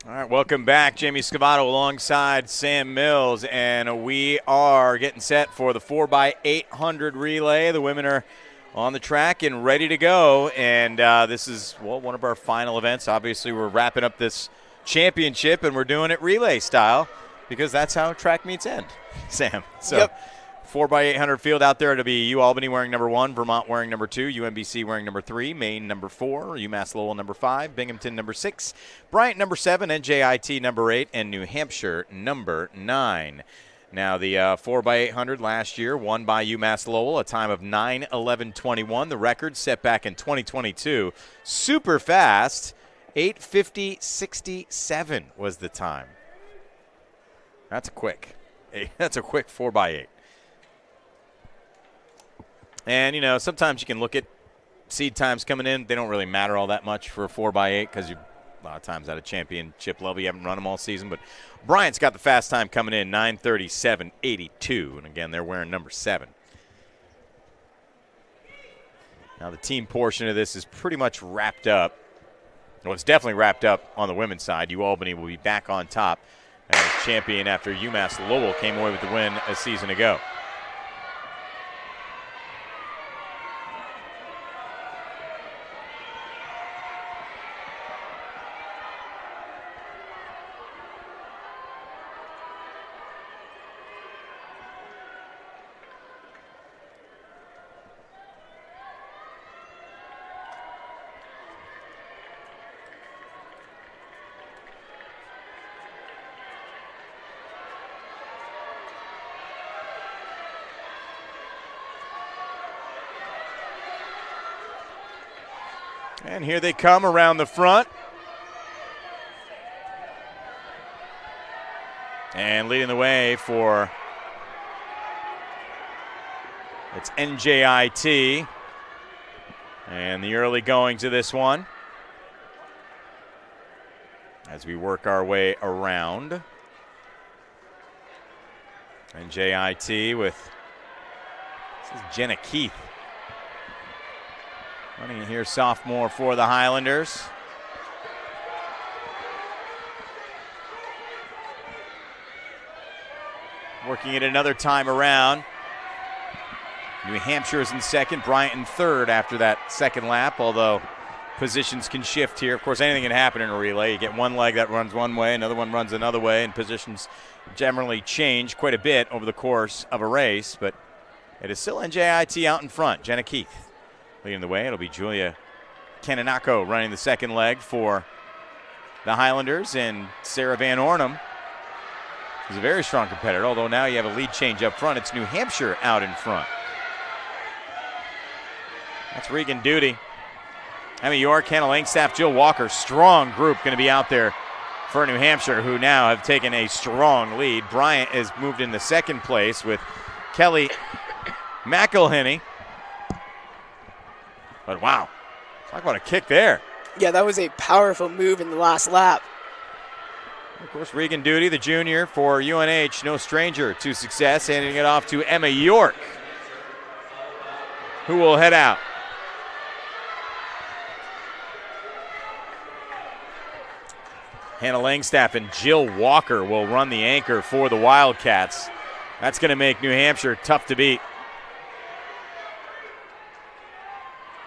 All right, welcome back. Jamie Scavato alongside Sam Mills, and we are getting set for the 4x800 relay. The women are on the track and ready to go, and this is, one of our final events. Obviously, we're wrapping up this championship, and we're doing it relay style because that's how track meets end, Sam. So. Yep. 4x800 field out there. It'll be UAlbany wearing number 1, Vermont wearing number 2, UMBC wearing number 3, Maine number 4, UMass Lowell number 5, Binghamton number 6, Bryant number 7, NJIT number 8, and New Hampshire number 9. Now, the 4x800 last year won by UMass Lowell, a time of 9:11:21. The record set back in 2022. Super fast. 8:50:67 was the time. That's quick. That's a quick 4x8. And, sometimes you can look at seed times coming in. They don't really matter all that much for a 4x8 because a lot of times at a championship level, you haven't run them all season. But Bryant's got the fast time coming in, 9:37:82. And, again, they're wearing number 7. Now, the team portion of this is pretty much wrapped up. Well, it's definitely wrapped up on the women's side. UAlbany will be back on top as champion after UMass Lowell came away with the win a season ago. And here they come around the front. And leading the way for it's NJIT. And the early going to this one as we work our way around. NJIT with, this is Jenna Keith. Running here, sophomore for the Highlanders. Working it another time around. New Hampshire is in second, Bryant in third after that second lap, although positions can shift here. Of course, anything can happen in a relay. You get one leg that runs one way, another one runs another way, and positions generally change quite a bit over the course of a race, but it is still NJIT out in front. Jenna Keith leading the way. It'll be Julia Kananako running the second leg for the Highlanders, and Sarah Van Ornum is a very strong competitor, although now you have a lead change up front. It's New Hampshire out in front. That's Regan Duty. Emma York, Hannah Langstaff, Jill Walker. Strong group going to be out there for New Hampshire, who now have taken a strong lead. Bryant is moved into second place with Kelly McElhinney. But wow, talk about a kick there. Yeah, that was a powerful move in the last lap. Of course, Regan Duty, the junior for UNH, no stranger to success, handing it off to Emma York, who will head out. Hannah Langstaff and Jill Walker will run the anchor for the Wildcats. That's going to make New Hampshire tough to beat.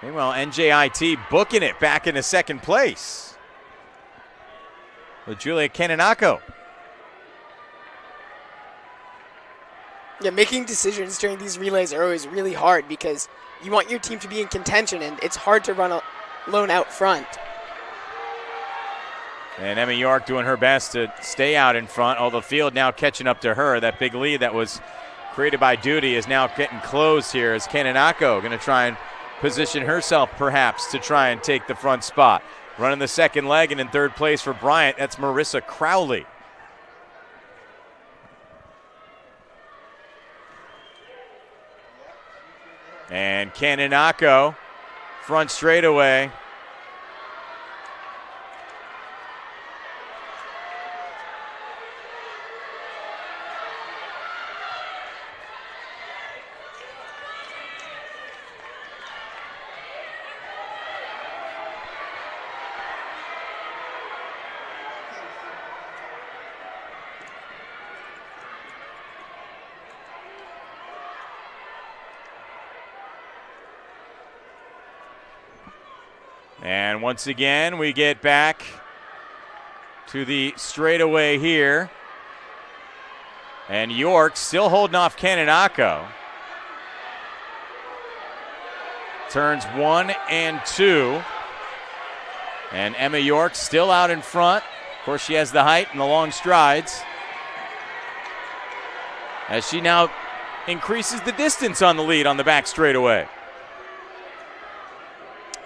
Meanwhile, NJIT booking it back into second place with Julia Kananako. Yeah, making decisions during these relays are always really hard because you want your team to be in contention, and it's hard to run alone out front. And Emma York doing her best to stay out in front, although the field now catching up to her. That big lead that was created by Duty is now getting closed here as Kananako going to try and position herself perhaps to try and take the front spot. Running the second leg, and in third place for Bryant, that's Marissa Crowley. And Kananako, front straightaway. And once again, we get back to the straightaway here. And York still holding off Kananako. Turns 1 and 2. And Emma York still out in front. Of course, she has the height and the long strides. As she now increases the distance on the lead on the back straightaway.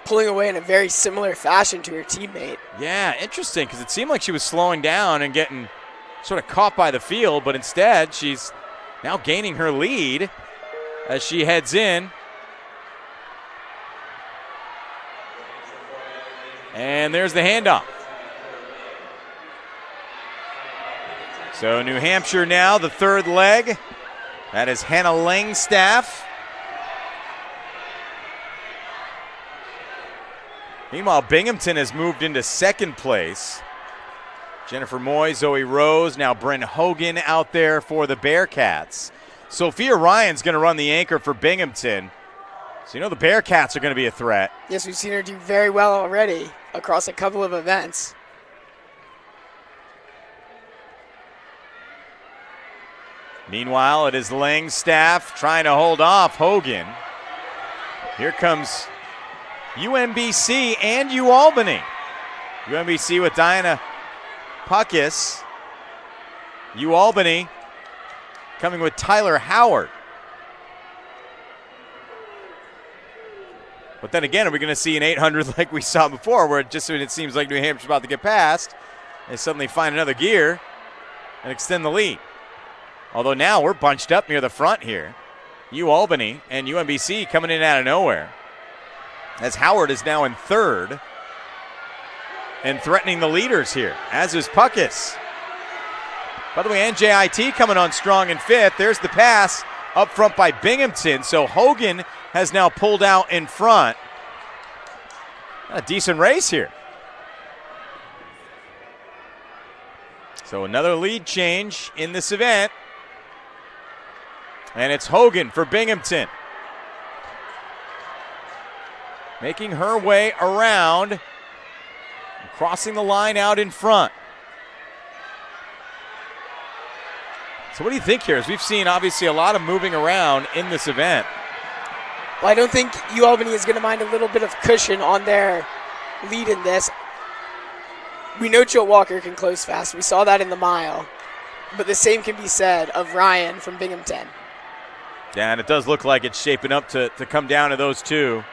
Pulling away in a very similar fashion to her teammate. Yeah, interesting, because it seemed like she was slowing down and getting sort of caught by the field, but instead she's now gaining her lead as she heads in. And there's the handoff. So New Hampshire now, the third leg. That is Hannah Langstaff. Meanwhile, Binghamton has moved into second place. Jennifer Moy, Zoe Rose, now Bryn Hogan out there for the Bearcats. Sophia Ryan's going to run the anchor for Binghamton. So you know the Bearcats are going to be a threat. Yes, we've seen her do very well already across a couple of events. Meanwhile, it is Langstaff trying to hold off Hogan. Here comes UMBC and UAlbany. UMBC with Diana Puckis. UAlbany coming with Tyler Howard. But then again, are we going to see an 800 like we saw before, where just when it seems like New Hampshire's about to get past, they suddenly find another gear and extend the lead? Although now we're bunched up near the front here. UAlbany and UMBC coming in out of nowhere. As Howard is now in third and threatening the leaders here, as is Puckis. By the way, NJIT coming on strong in fifth. There's the pass up front by Binghamton. So Hogan has now pulled out in front. A decent race here. So another lead change in this event. And it's Hogan for Binghamton. Making her way around, crossing the line out in front. So what do you think here? As we've seen, obviously, a lot of moving around in this event. Well, I don't think UAlbany is going to mind a little bit of cushion on their lead in this. We know Jill Walker can close fast. We saw that in the mile. But the same can be said of Ryan from Binghamton. Yeah, and it does look like it's shaping up to come down to those two.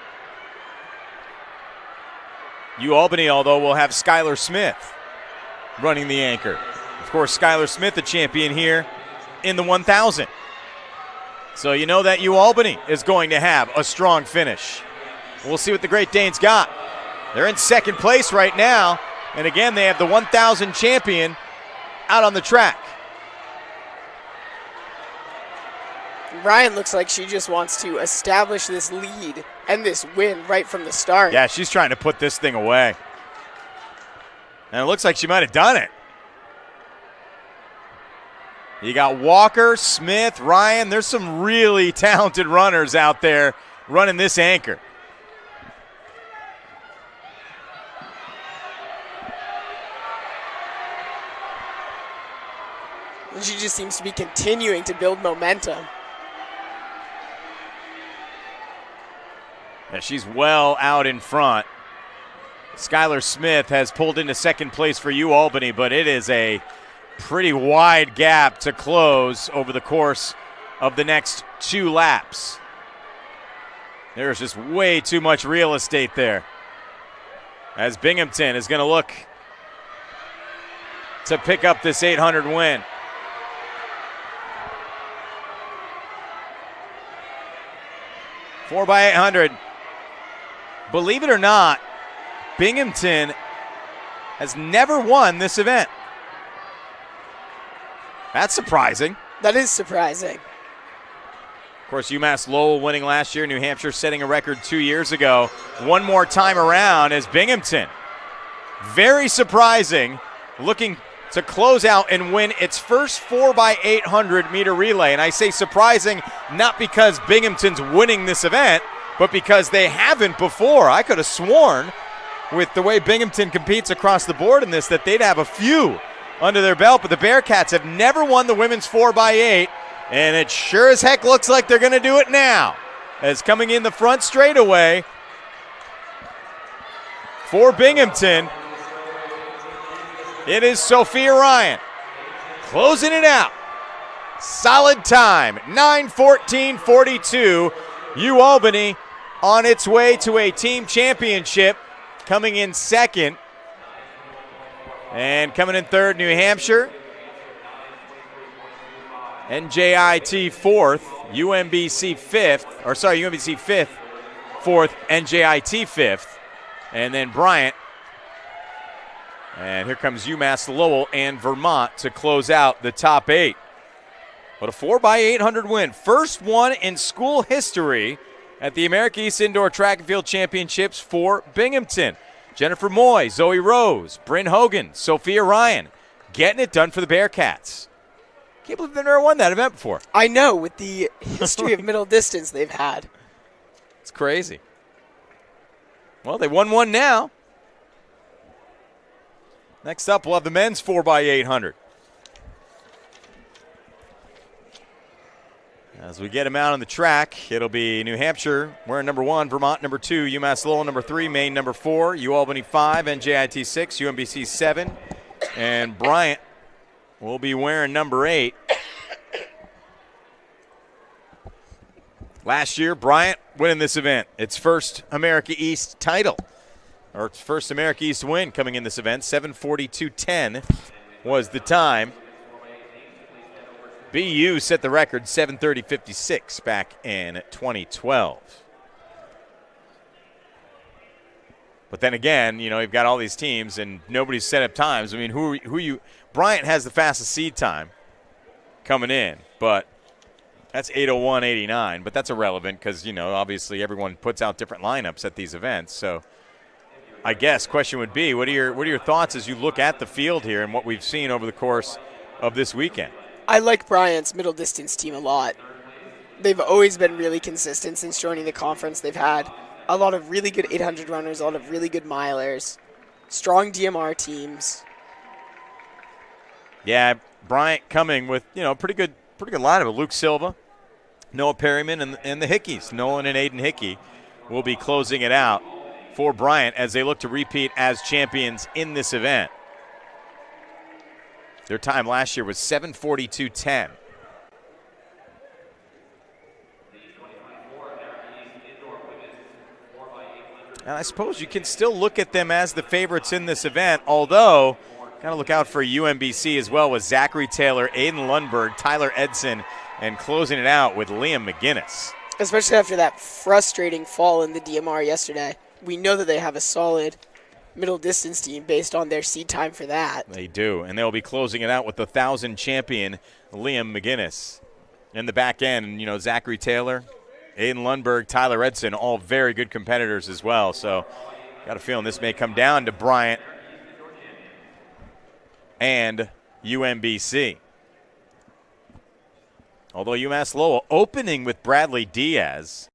UAlbany, although, will have Skylar Smith running the anchor. Of course, Skylar Smith, the champion here in the 1,000. So you know that UAlbany is going to have a strong finish. We'll see what the Great Danes got. They're in second place right now. And again, they have the 1,000 champion out on the track. Ryan looks like she just wants to establish this lead and this win right from the start. Yeah, she's trying to put this thing away. And it looks like she might have done it. You got Walker, Smith, Ryan. There's some really talented runners out there running this anchor. And she just seems to be continuing to build momentum. Yeah, she's well out in front. Skylar Smith has pulled into second place for UAlbany, but it is a pretty wide gap to close over the course of the next 2 laps. There's just way too much real estate there, as Binghamton is going to look to pick up this 800 win. Four by 800. Believe it or not, Binghamton has never won this event. That's surprising. That is surprising. Of course, UMass Lowell winning last year, New Hampshire setting a record 2 years ago. One more time around as Binghamton, very surprising, looking to close out and win its first 4x800 meter relay. And I say surprising not because Binghamton's winning this event, but because they haven't before. I could have sworn with the way Binghamton competes across the board in this, that they'd have a few under their belt, but the Bearcats have never won the women's 4x8, and it sure as heck looks like they're going to do it now. As coming in the front straightaway for Binghamton, it is Sophia Ryan closing it out. Solid time, 9:14:42. UAlbany on its way to a team championship, coming in second. And coming in third, New Hampshire. NJIT fourth, UMBC fifth, UMBC fifth, fourth, NJIT fifth. And then Bryant. And here comes UMass Lowell and Vermont to close out the top 8. But a 4x800 win. First one in school history at the America East Indoor Track and Field Championships for Binghamton. Jennifer Moy, Zoe Rose, Bryn Hogan, Sophia Ryan, getting it done for the Bearcats. Can't believe they've never won that event before. I know, with the history of middle distance they've had. It's crazy. Well, they won one now. Next up, we'll have the men's 4x800. As we get them out on the track, it'll be New Hampshire wearing number 1, Vermont number 2, UMass Lowell number 3, Maine number 4, UAlbany 5, NJIT 6, UMBC 7, and Bryant will be wearing number 8. Last year, Bryant winning this event, its first America East title, or its first America East win coming in this event. 7:42:10 was the time. BU set the record 7:30:56 back in 2012. But then again, you've got all these teams and nobody's set up times. I mean, Bryant has the fastest seed time coming in, but that's 8:01:89. But that's irrelevant because, obviously everyone puts out different lineups at these events. So I guess question would be, what are your thoughts as you look at the field here and what we've seen over the course of this weekend? I like Bryant's middle distance team a lot. They've always been really consistent since joining the conference. They've had a lot of really good 800 runners, a lot of really good milers, strong DMR teams. Yeah, Bryant coming with, pretty good lineup. Luke Silva, Noah Perryman, and the Hickeys. Nolan and Aiden Hickey will be closing it out for Bryant as they look to repeat as champions in this event. Their time last year was 7:42:10. And I suppose you can still look at them as the favorites in this event, although got to look out for UMBC as well with Zachary Taylor, Aiden Lundberg, Tyler Edson, and closing it out with Liam McGinnis. Especially after that frustrating fall in the DMR yesterday. We know that they have a solid middle distance team based on their seed time for that. They do, and they'll be closing it out with the 1,000 champion Liam McGinnis. In the back end, Zachary Taylor, Aiden Lundberg, Tyler Edson, all very good competitors as well. So got a feeling this may come down to Bryant and UMBC. Although UMass Lowell opening with Bradley Diaz.